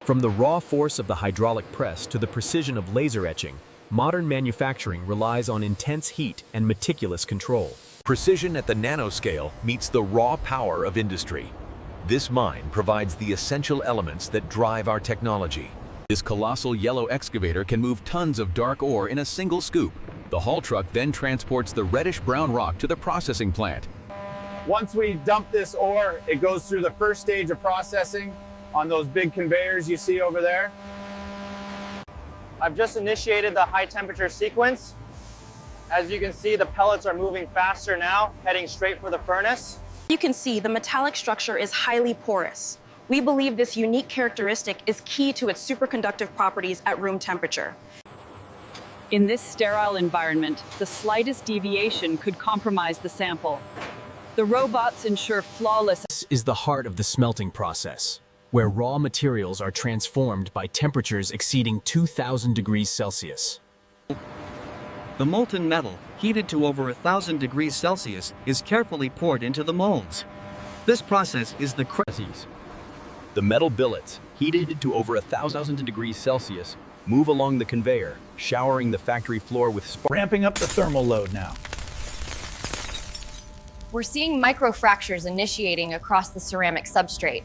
From the raw force of the hydraulic press to the precision of laser etching, modern manufacturing relies on intense heat and meticulous control. Precision at the nanoscale meets the raw power of industry. This mine provides the essential elements that drive our technology. This colossal yellow excavator can move tons of dark ore in a single scoop. The haul truck then transports the reddish-brown rock to the processing plant. Once we dump this ore, it goes through the first stage of processing on those big conveyors you see over there. I've just initiated the high temperature sequence. As you can see, the pellets are moving faster now, heading straight for the furnace. You can see the metallic structure is highly porous. We believe this unique characteristic is key to its superconductive properties at room temperature. In this sterile environment, the slightest deviation could compromise the sample. The robots ensure flawless. This is the heart of the smelting process, where raw materials are transformed by temperatures exceeding 2,000 degrees Celsius. The molten metal, heated to over 1,000 degrees Celsius, is carefully poured into the molds. This process is the The metal billets, heated to over 1,000 degrees Celsius, move along the conveyor, showering the factory floor with sparks. Ramping up the thermal load now. We're seeing microfractures initiating across the ceramic substrate.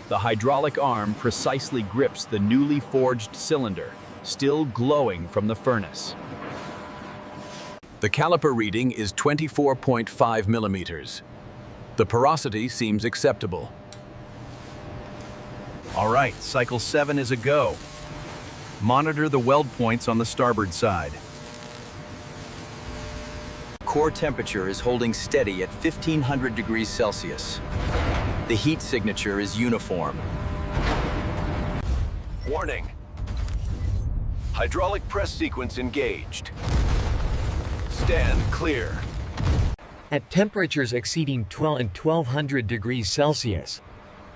The hydraulic arm precisely grips the newly forged cylinder, still glowing from the furnace. The caliper reading is 24.5 millimeters. The porosity seems acceptable. All right, cycle 7 is a go. Monitor the weld points on the starboard side. Core temperature is holding steady at 1,500 degrees Celsius. The heat signature is uniform. Warning. Hydraulic press sequence engaged. Stand clear. At temperatures exceeding 1,200 degrees Celsius,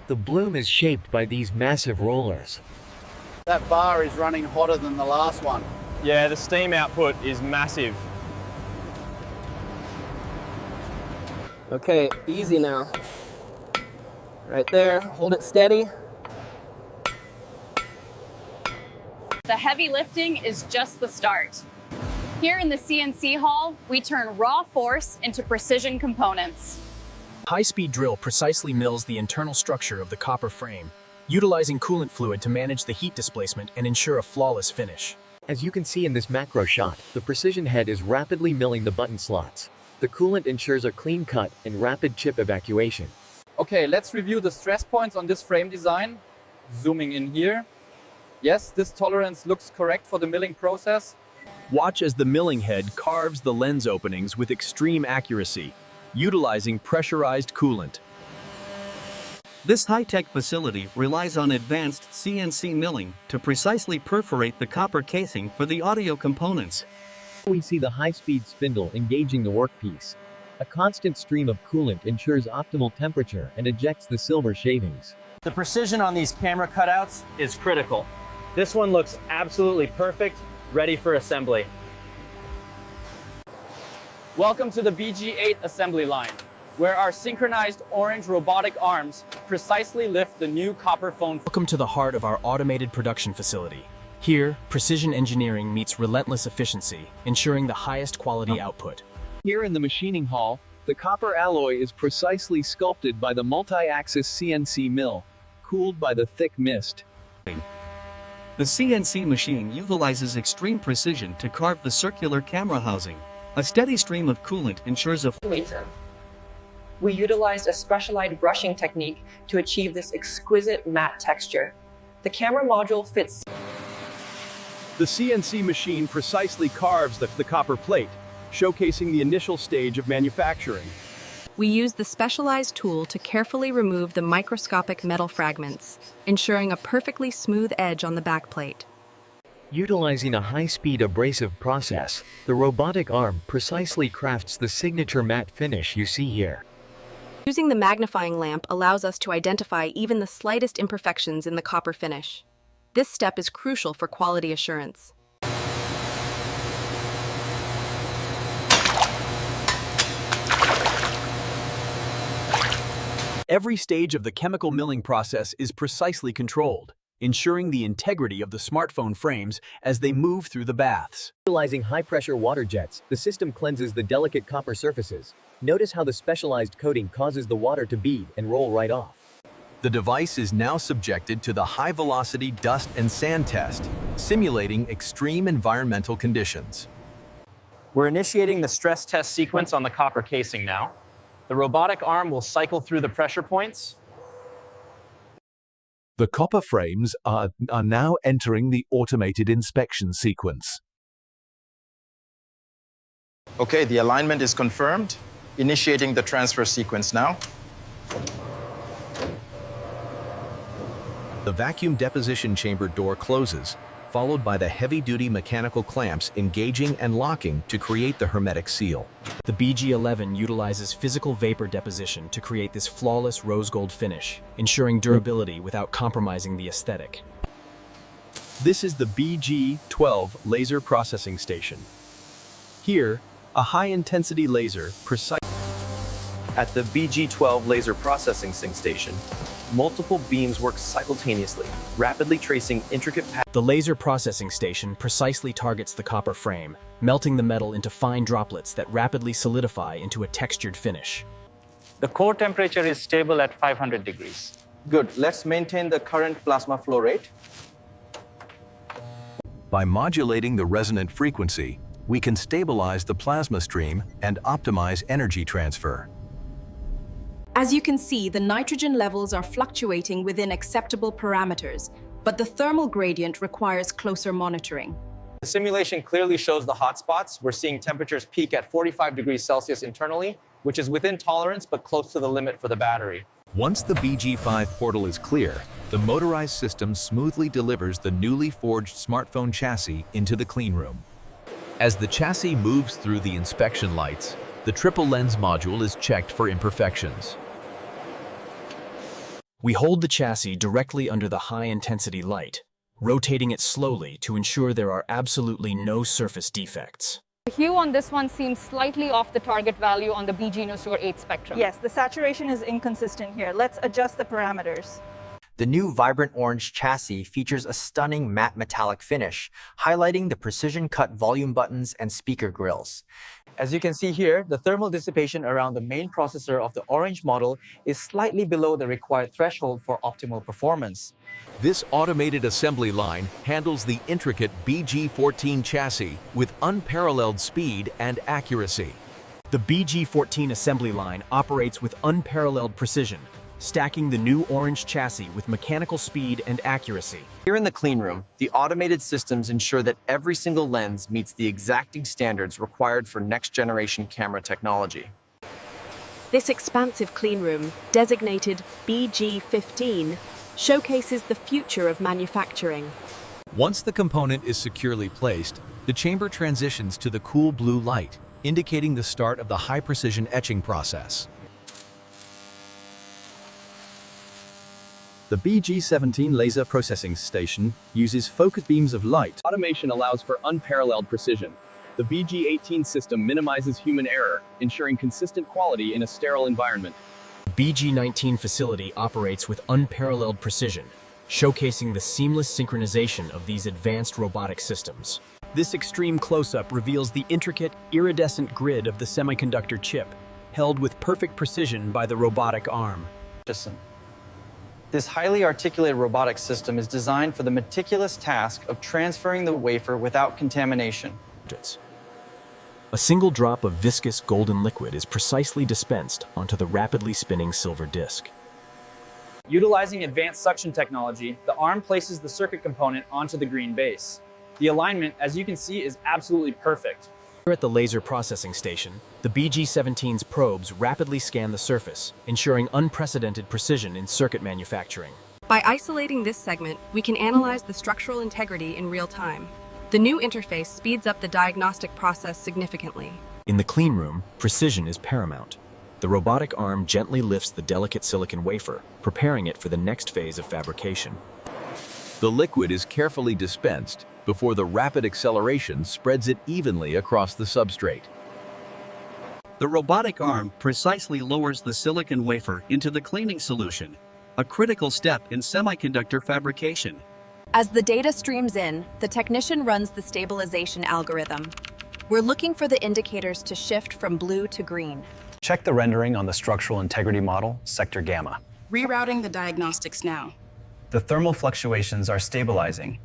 the bloom is shaped by these massive rollers. That bar is running hotter than the last one. Yeah, the steam output is massive. Okay, easy now. Right there, hold it steady. The heavy lifting is just the start. Here in the CNC hall, we turn raw force into precision components. High-speed drill precisely mills the internal structure of the copper frame, utilizing coolant fluid to manage the heat displacement and ensure a flawless finish. As you can see in this macro shot, the precision head is rapidly milling the button slots. The coolant ensures a clean cut and rapid chip evacuation. Okay, let's review the stress points on this frame design. Zooming in here. Yes, this tolerance looks correct for the milling process. Watch as the milling head carves the lens openings with extreme accuracy, utilizing pressurized coolant. This high-tech facility relies on advanced CNC milling to precisely perforate the copper casing for the audio components. We see the high-speed spindle engaging the workpiece. A constant stream of coolant ensures optimal temperature and ejects the silver shavings. The precision on these camera cutouts is critical. This one looks absolutely perfect, ready for assembly. Welcome to the BG8 assembly line, where our synchronized orange robotic arms precisely lift the new copper phone. Welcome to the heart of our automated production facility. Here, precision engineering meets relentless efficiency, ensuring the highest quality output. Here in the machining hall, the copper alloy is precisely sculpted by the multi-axis CNC mill, cooled by the thick mist. The CNC machine utilizes extreme precision to carve the circular camera housing. A steady stream of coolant ensures a We utilized a specialized brushing technique to achieve this exquisite matte texture. The camera module fits. The CNC machine precisely carves the copper plate, showcasing the initial stage of manufacturing. We use the specialized tool to carefully remove the microscopic metal fragments, ensuring a perfectly smooth edge on the backplate. Utilizing a high-speed abrasive process, the robotic arm precisely crafts the signature matte finish you see here. Using the magnifying lamp allows us to identify even the slightest imperfections in the copper finish. This step is crucial for quality assurance. Every stage of the chemical milling process is precisely controlled. ensuring the integrity of the smartphone frames as they move through the baths. Utilizing high-pressure water jets, the system cleanses the delicate copper surfaces. Notice how the specialized coating causes the water to bead and roll right off. The device is now subjected to the high-velocity dust and sand test, simulating extreme environmental conditions. We're initiating the stress test sequence on the copper casing now. The robotic arm will cycle through the pressure points. The copper frames are now entering the automated inspection sequence. Okay, the alignment is confirmed. Initiating the transfer sequence now. The vacuum deposition chamber door closes, followed by the heavy-duty mechanical clamps engaging and locking to create the hermetic seal. The BG11 utilizes physical vapor deposition to create this flawless rose gold finish, ensuring durability without compromising the aesthetic. This is the BG12 laser processing station. Here, a high-intensity laser precise. At the BG12 laser processing station, multiple beams work simultaneously, rapidly tracing intricate patterns. The laser processing station precisely targets the copper frame, melting the metal into fine droplets that rapidly solidify into a textured finish. The core temperature is stable at 500 degrees. Good, let's maintain the current plasma flow rate. By modulating the resonant frequency, we can stabilize the plasma stream and optimize energy transfer. As you can see, the nitrogen levels are fluctuating within acceptable parameters, but the thermal gradient requires closer monitoring. The simulation clearly shows the hotspots. We're seeing temperatures peak at 45 degrees Celsius internally, which is within tolerance but close to the limit for the battery. Once the BG5 portal is clear, the motorized system smoothly delivers the newly forged smartphone chassis into the clean room. As the chassis moves through the inspection lights, the triple lens module is checked for imperfections. We hold the chassis directly under the high-intensity light, rotating it slowly to ensure there are absolutely no surface defects. The hue on this one seems slightly off the target value on the BG 8 spectrum. Yes, the saturation is inconsistent here. Let's adjust the parameters. The new vibrant orange chassis features a stunning matte metallic finish, highlighting the precision-cut volume buttons and speaker grills. As you can see here, the thermal dissipation around the main processor of the orange model is slightly below the required threshold for optimal performance. This automated assembly line handles the intricate BG14 chassis with unparalleled speed and accuracy. The BG14 assembly line operates with unparalleled precision, stacking the new orange chassis with mechanical speed and accuracy. Here in the clean room, the automated systems ensure that every single lens meets the exacting standards required for next-generation camera technology. This expansive clean room, designated BG15, showcases the future of manufacturing. Once the component is securely placed, the chamber transitions to the cool blue light, indicating the start of the high-precision etching process. The BG17 laser processing station uses focus beams of light. Automation allows for unparalleled precision. The BG18 system minimizes human error, ensuring consistent quality in a sterile environment. The BG19 facility operates with unparalleled precision, showcasing the seamless synchronization of these advanced robotic systems. This extreme close-up reveals the intricate, iridescent grid of the semiconductor chip, held with perfect precision by the robotic arm. This highly articulated robotic system is designed for the meticulous task of transferring the wafer without contamination. A single drop of viscous golden liquid is precisely dispensed onto the rapidly spinning silver disc. Utilizing advanced suction technology, the arm places the circuit component onto the green base. The alignment, as you can see, is absolutely perfect. Here at the laser processing station, the BG17's probes rapidly scan the surface, ensuring unprecedented precision in circuit manufacturing. By isolating this segment, we can analyze the structural integrity in real time. The new interface speeds up the diagnostic process significantly. In the clean room, precision is paramount. The robotic arm gently lifts the delicate silicon wafer, preparing it for the next phase of fabrication. The liquid is carefully dispensed before the rapid acceleration spreads it evenly across the substrate. The robotic arm precisely lowers the silicon wafer into the cleaning solution, a critical step in semiconductor fabrication. As the data streams in, the technician runs the stabilization algorithm. We're looking for the indicators to shift from blue to green. Check the rendering on the structural integrity model, sector gamma. Rerouting the diagnostics now. The thermal fluctuations are stabilizing.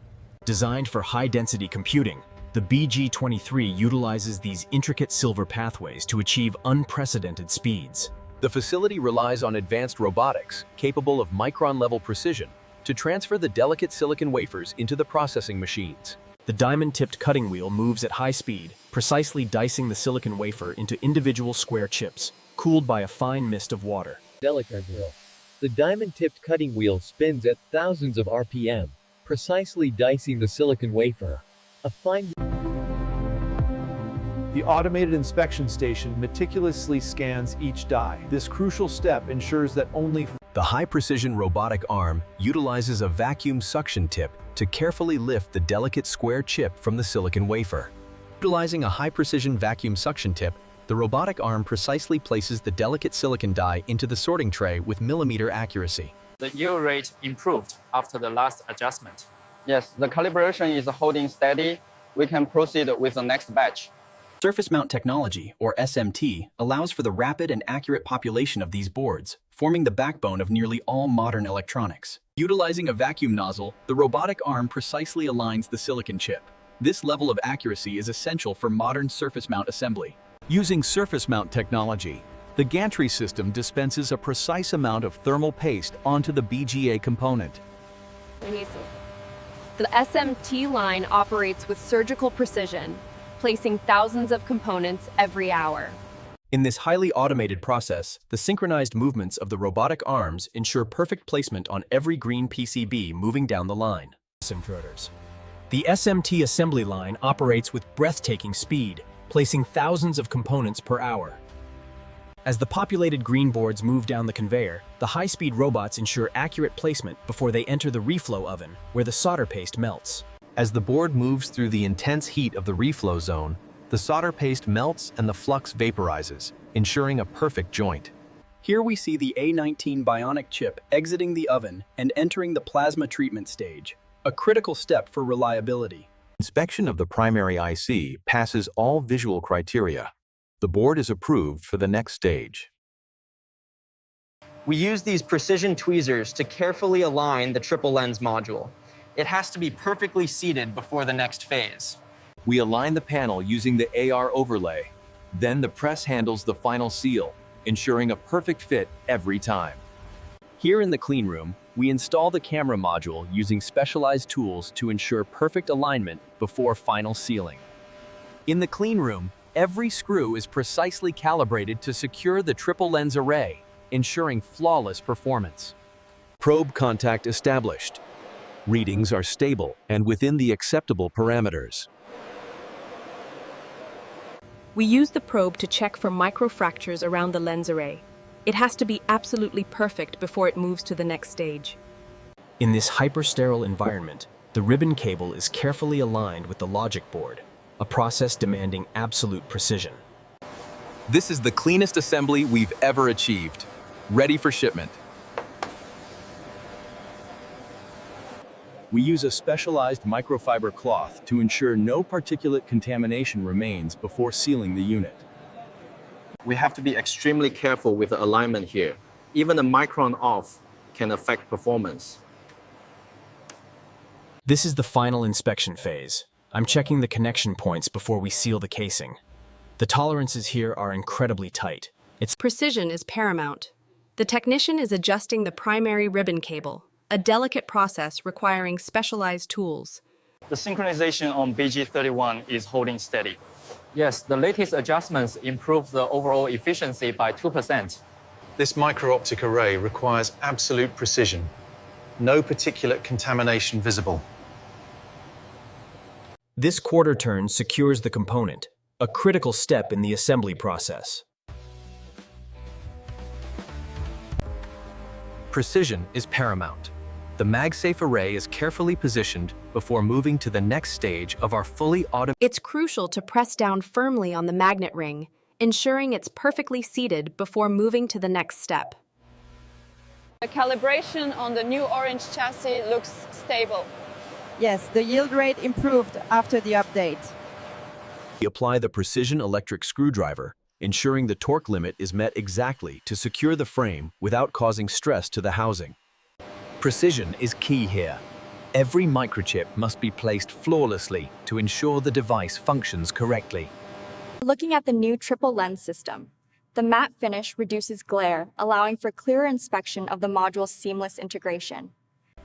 Designed for high-density computing, the BG23 utilizes these intricate silver pathways to achieve unprecedented speeds. The facility relies on advanced robotics, capable of micron-level precision, to transfer the delicate silicon wafers into the processing machines. The diamond-tipped cutting wheel moves at high speed, precisely dicing the silicon wafer into individual square chips, cooled by a fine mist of water. Delicate wheel. The diamond-tipped cutting wheel spins at thousands of RPM, precisely dicing the silicon wafer. A fine... The automated inspection station meticulously scans each die. This crucial step ensures that only... The high-precision robotic arm utilizes a vacuum suction tip to carefully lift the delicate square chip from the silicon wafer. Utilizing a high-precision vacuum suction tip, the robotic arm precisely places the delicate silicon die into the sorting tray with millimeter accuracy. The yield rate improved after the last adjustment. Yes, the calibration is holding steady. We can proceed with the next batch. Surface mount technology, or SMT, allows for the rapid and accurate population of these boards, forming the backbone of nearly all modern electronics. Utilizing a vacuum nozzle, the robotic arm precisely aligns the silicon chip. This level of accuracy is essential for modern surface mount assembly. Using surface mount technology, the gantry system dispenses a precise amount of thermal paste onto the BGA component. The SMT line operates with surgical precision, placing thousands of components every hour. In this highly automated process, the synchronized movements of the robotic arms ensure perfect placement on every green PCB moving down the line. The SMT assembly line operates with breathtaking speed, placing thousands of components per hour. As the populated green boards move down the conveyor, the high-speed robots ensure accurate placement before they enter the reflow oven, where the solder paste melts. As the board moves through the intense heat of the reflow zone, the solder paste melts and the flux vaporizes, ensuring a perfect joint. Here we see the A19 bionic chip exiting the oven and entering the plasma treatment stage, a critical step for reliability. Inspection of the primary IC passes all visual criteria. The board is approved for the next stage. We use these precision tweezers to carefully align the triple lens module. It has to be perfectly seated before the next phase. We align the panel using the AR overlay. Then the press handles the final seal, ensuring a perfect fit every time. Here in the clean room, we install the camera module using specialized tools to ensure perfect alignment before final sealing. In the clean room, every screw is precisely calibrated to secure the triple lens array, ensuring flawless performance. Probe contact established. Readings are stable and within the acceptable parameters. We use the probe to check for microfractures around the lens array. It has to be absolutely perfect before it moves to the next stage. In this hyper-sterile environment, the ribbon cable is carefully aligned with the logic board, a process demanding absolute precision. This is the cleanest assembly we've ever achieved. Ready for shipment. We use a specialized microfiber cloth to ensure no particulate contamination remains before sealing the unit. We have to be extremely careful with the alignment here. Even a micron off can affect performance. This is the final inspection phase. I'm checking the connection points before we seal the casing. The tolerances here are incredibly tight. Precision is paramount. The technician is adjusting the primary ribbon cable, a delicate process requiring specialized tools. The synchronization on BG31 is holding steady. Yes, the latest adjustments improve the overall efficiency by 2%. This micro-optic array requires absolute precision. No particulate contamination visible. This quarter turn secures the component, a critical step in the assembly process. Precision is paramount. The MagSafe array is carefully positioned before moving to the next stage of our fully automated. It's crucial to press down firmly on the magnet ring, ensuring it's perfectly seated before moving to the next step. The calibration on the new orange chassis looks stable. Yes, the yield rate improved after the update. We apply the precision electric screwdriver, ensuring the torque limit is met exactly to secure the frame without causing stress to the housing. Precision is key here. Every microchip must be placed flawlessly to ensure the device functions correctly. Looking at the new triple lens system, the matte finish reduces glare, allowing for clearer inspection of the module's seamless integration.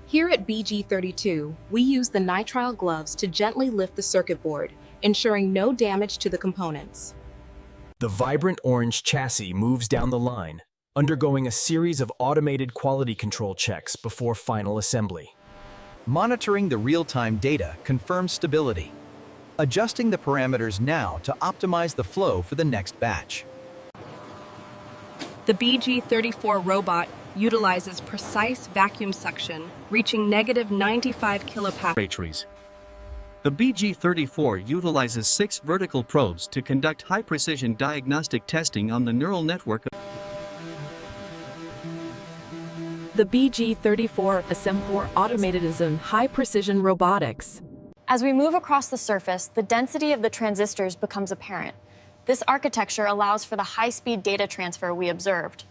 Here at BG32, we use the nitrile gloves to gently lift the circuit board, ensuring no damage to the components. The vibrant orange chassis moves down the line, undergoing a series of automated quality control checks before final assembly. Monitoring the real-time data confirms stability. Adjusting the parameters now to optimize the flow for the next batch. The BG34 robot utilizes precise vacuum suction, reaching -95 kilopascals. The BG34 utilizes 6 vertical probes to conduct high-precision diagnostic testing on the neural network. The BG34 SM4 automated is in high-precision robotics. As we move across the surface, the density of the transistors becomes apparent. This architecture allows for the high-speed data transfer we observed.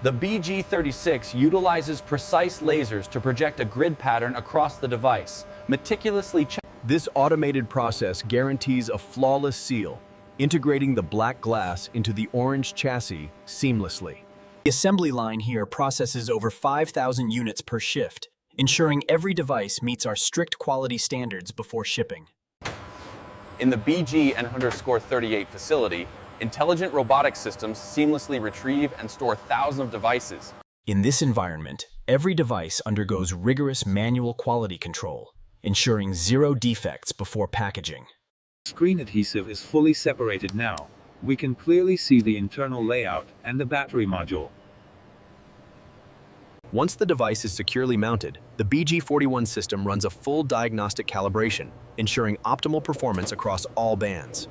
The BG36 utilizes precise lasers to project a grid pattern across the device, meticulously checked. This automated process guarantees a flawless seal, integrating the black glass into the orange chassis seamlessly. The assembly line here processes over 5,000 units per shift, ensuring every device meets our strict quality standards before shipping. In the BG_38 facility, intelligent robotic systems seamlessly retrieve and store thousands of devices. In this environment, every device undergoes rigorous manual quality control, ensuring zero defects before packaging. Screen adhesive is fully separated now. We can clearly see the internal layout and the battery module. Once the device is securely mounted, the BG41 system runs a full diagnostic calibration, ensuring optimal performance across all bands.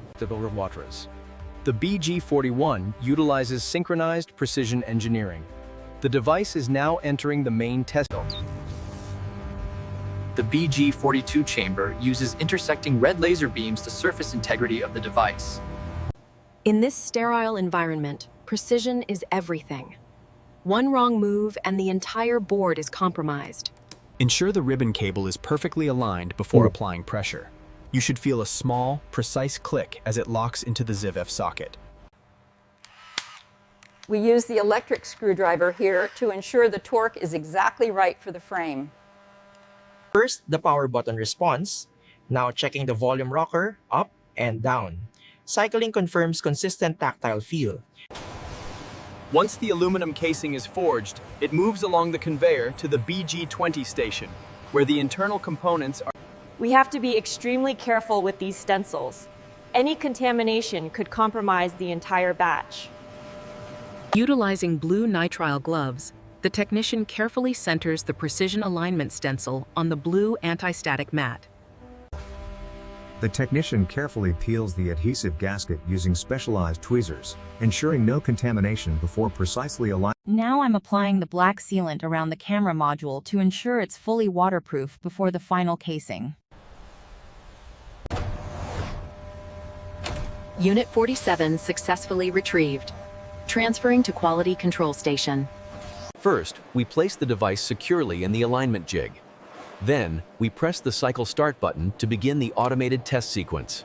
The BG41 utilizes synchronized precision engineering. The device is now entering the main test. The BG42 chamber uses intersecting red laser beams to surface integrity of the device. In this sterile environment, precision is everything. One wrong move and the entire board is compromised. Ensure the ribbon cable is perfectly aligned before applying pressure. You should feel a small, precise click as it locks into the ZIVF socket. We use the electric screwdriver here to ensure the torque is exactly right for the frame. First, the power button response. Now checking the volume rocker up and down. Cycling confirms consistent tactile feel. Once the aluminum casing is forged, it moves along the conveyor to the BG20 station, where the internal components are. We have to be extremely careful with these stencils. Any contamination could compromise the entire batch. Utilizing blue nitrile gloves, the technician carefully centers the precision alignment stencil on the blue anti-static mat. The technician carefully peels the adhesive gasket using specialized tweezers, ensuring no contamination before precisely aligning. Now I'm applying the black sealant around the camera module to ensure it's fully waterproof before the final casing. Unit 47 successfully retrieved. Transferring to quality control station. First, we place the device securely in the alignment jig. Then, we press the cycle start button to begin the automated test sequence.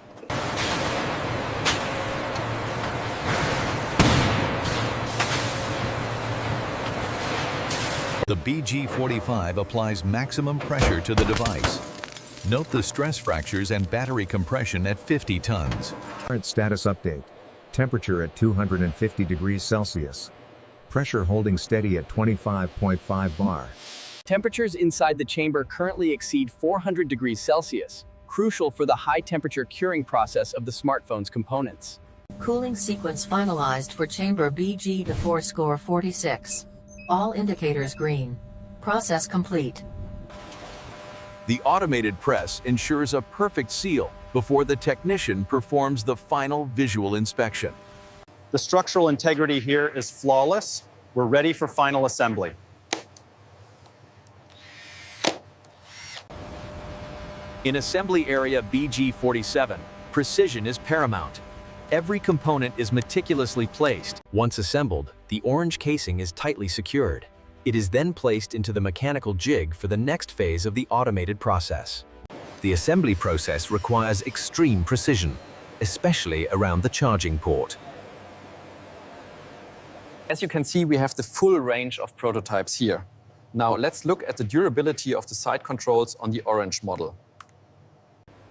The BG45 applies maximum pressure to the device. Note the stress fractures and battery compression at 50 tons. Current status update. Temperature at 250 degrees Celsius. Pressure holding steady at 25.5 bar. Temperatures inside the chamber currently exceed 400 degrees Celsius, crucial for the high-temperature curing process of the smartphone's components. Cooling sequence finalized for chamber BG46. All indicators green. Process complete. The automated press ensures a perfect seal before the technician performs the final visual inspection. The structural integrity here is flawless. We're ready for final assembly. In assembly area BG47, precision is paramount. Every component is meticulously placed. Once assembled, the orange casing is tightly secured. It is then placed into the mechanical jig for the next phase of the automated process. The assembly process requires extreme precision, especially around the charging port. As you can see, we have the full range of prototypes here. Now let's look at the durability of the side controls on the orange model.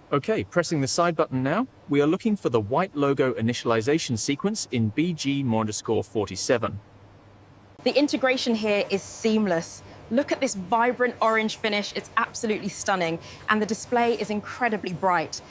Okay, pressing the side button now, we are looking for the white logo initialization sequence in BG_47. The integration here is seamless. Look at this vibrant orange finish, it's absolutely stunning, and the display is incredibly bright.